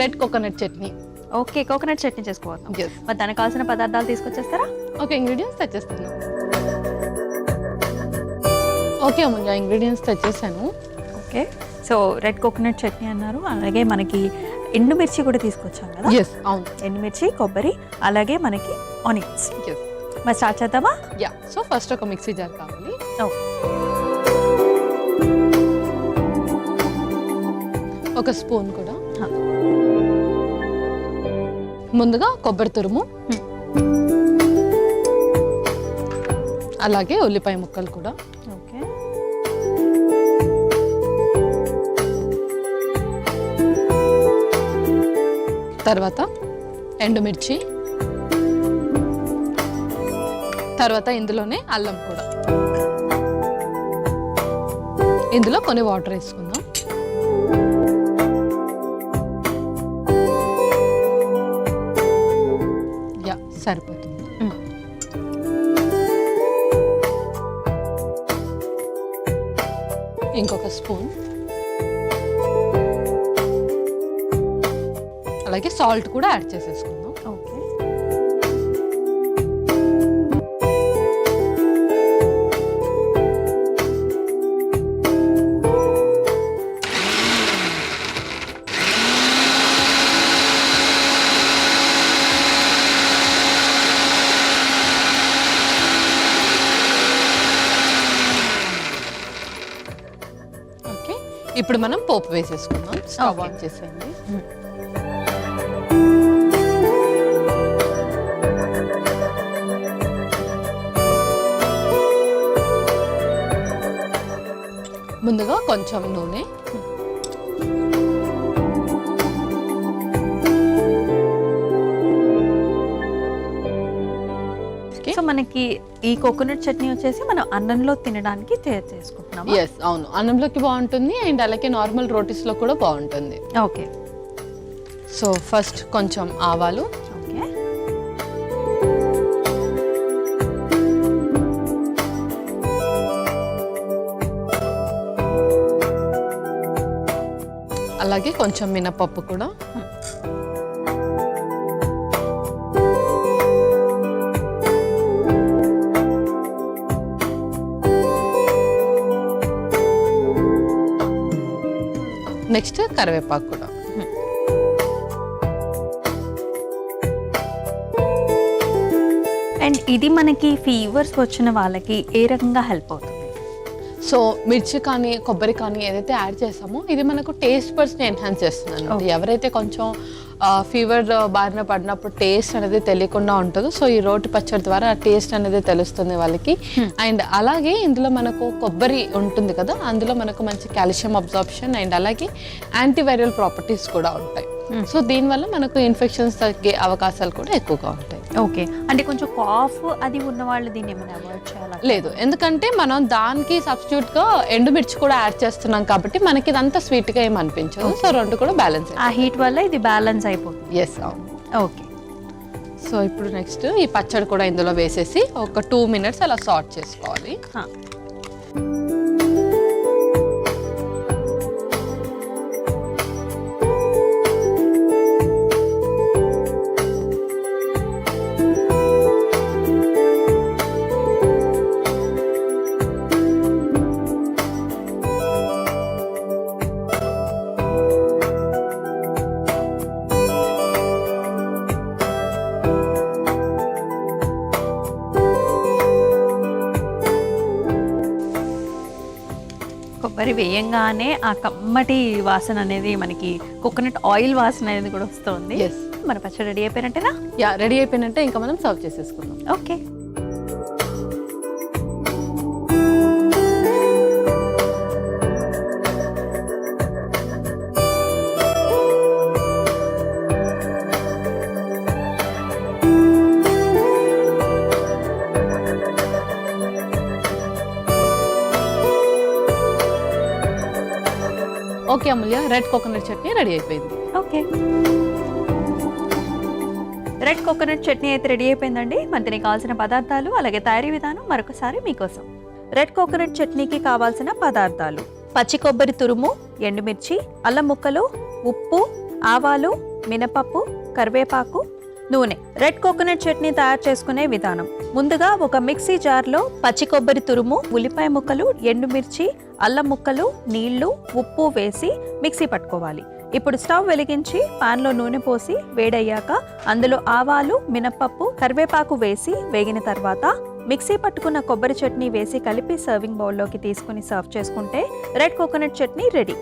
Red coconut chutney. Okay, coconut chutney చేసుకోవచ్చు. Yes. మరి దానికి కావాల్సిన పదార్థాలు తీసుకొచ్చేస్తారా? ఓకే, ఇంగ్రీడియంట్స్ తెచ్చేస్తాను. ఓకే అమూల్య, ఇంగ్రీడియంట్స్ తెచ్చేసాను. Okay, so red coconut chutney అన్నారు, అలాగే మనకి ఎండుమిర్చి కూడా తీసుకొచ్చాం కదా. ఎస్, అవును. ఎండుమిర్చి, కొబ్బరి, అలాగే మనకి ఆనియన్స్. ఎస్. మరి స్టార్ట్ చేద్దామా? యా, సో ఫస్ట్ ఒక మిక్సీ జార్ కావాలి. ఒక స్పూన్ కూడా. ముందుగా కొబ్బరి తురుము, అలాగే ఉల్లిపాయ ముక్కలు కూడా. ఓకే, తర్వాత ఎండుమిర్చి, తర్వాత ఇందులోనే అల్లం కూడా. ఇందులో కొన్ని వాటర్ వేసుకుందాం. యా, సరిపోతుంది. ఇంకొక స్పూన్. అలాగే సాల్ట్ కూడా యాడ్ చేసేసుకుందాం. ఓకే, ఓకే, ఇప్పుడు మనం పోపు వేసేసుకుందాం. స్టవ్ ఆన్ చేసేయండి. ముందుగా కొంచెం నూనె, సో మనకి ఈ కోకోనట్ చట్నీ వచ్చేసి మనం అన్నంలో తినడానికి తయారు చేసుకుంటున్నాం. ఎస్, అవును. అన్నంలోకి బాగుంటుంది అండ్ అలాగే నార్మల్ రోటీస్లో కూడా బాగుంటుంది. ఓకే, సో ఫస్ట్ కొంచెం ఆవాలు, ఓకే, అలాగే కొంచెం మినపప్పు కూడా. నెక్స్ట్ కరివేపాకు కూడా. అండ్ ఇది మనకి ఫీవర్స్ వచ్చిన వాళ్ళకి ఏ రకంగా హెల్ప్ అవుతుంది? సో మిర్చి కానీ కొబ్బరి కానీ ఏదైతే యాడ్ చేసామో ఇది మనకు టేస్ట్ బడ్స్ని ఎన్హాన్స్ చేస్తుంది అనమాట. ఎవరైతే కొంచెం ఫీవర్ బారిన పడినప్పుడు టేస్ట్ అనేది తెలియకుండా ఉంటుందో, సో ఈ రోటి పచ్చడి ద్వారా ఆ టేస్ట్ అనేది తెలుస్తుంది వాళ్ళకి. అండ్ అలాగే ఇందులో మనకు కొబ్బరి ఉంటుంది కదా, అందులో మనకు మంచి కాల్షియం అబ్జార్ప్షన్ అండ్ అలాగే యాంటీవైరల్ ప్రాపర్టీస్ కూడా ఉంటాయి. సో దీనివల్ల మనకు ఇన్ఫెక్షన్స్ తగ్గే అవకాశాలు కూడా ఎక్కువగా ఉంటాయి. ఓకే, అంటే కొంచెం కాఫ్ అది ఉన్న వాళ్ళు దీన్ని ఏమైనా అవాయిడ్ చేయాలి? లేదు, ఎందుకంటే మనం దానికి సబ్స్టిట్యూట్ గా ఎండుమిర్చి కూడా యాడ్ చేస్తున్నాం కాబట్టి మనకి ఇదంతా స్వీట్ గా ఏమి అనిపించదు. సో రెండు కూడా బ్యాలెన్స్, ఆ హీట్ వల్ల ఇది బ్యాలెన్స్ అయిపోతుంది. ఎస్, అవును. ఓకే, సో ఇప్పుడు నెక్స్ట్ ఈ పచ్చడి కూడా ఇందులో వేసేసి ఒక 2 minutes అలా సార్ట్ చేసుకోవాలి. కొబ్బరి వేయంగానే ఆ కమ్మటి వాసన అనేది మనకి కోకోనట్ ఆయిల్ వాసన అనేది కూడా వస్తుంది. Yes. మన పచ్చడి రెడీ అయిపోయినట్టేనా? యా, రెడీ అయిపోయినట్టే. ఇంకా మనం సర్వ్ చేసేసుకుందాం. ఓకే, ఓకే అమూల్య, రెడ్ కోకోనట్ చట్నీ రెడీ అయిపోయింది. ఓకే, రెడ్ కోకోనట్ చట్నీ అయితే రెడీ అయిపోయిందండి. మనకి కావాల్సిన పదార్థాలు అలాగే తయారీ విధానం మరొకసారి మీకోసం. రెడ్ కోకోనట్ చట్నీకి కావాల్సిన పదార్థాలు: పచ్చి కొబ్బరి తురుము, ఎండుమిర్చి, అల్లం ముక్కలు, ఉప్పు, ఆవాలు, మినపప్పు, కరివేపాకు, నూనె. రెడ్ కోకోనట్ చట్నీ తయారు చేసుకునే విధానం: ముందుగా ఒక మిక్సీ జార్లో పచ్చి కొబ్బరి తురుము, ఉల్లిపాయ ముక్కలు, ఎండుమిర్చి, అల్లం ముక్కలు, నీళ్లు, ఉప్పు వేసి మిక్సీ పట్టుకోవాలి. ఇప్పుడు స్టవ్ వెలిగించి పాన్లో నూనె పోసి వేడయ్యాక అందులో ఆవాలు, మినపప్పు, కరివేపాకు వేసి వేగిన తర్వాత మిక్సీ పట్టుకున్న కొబ్బరి చట్నీ వేసి కలిపి సర్వింగ్ బౌల్లోకి తీసుకుని సర్వ్ చేసుకుంటే రెడ్ కోకోనట్ చట్నీ రెడీ.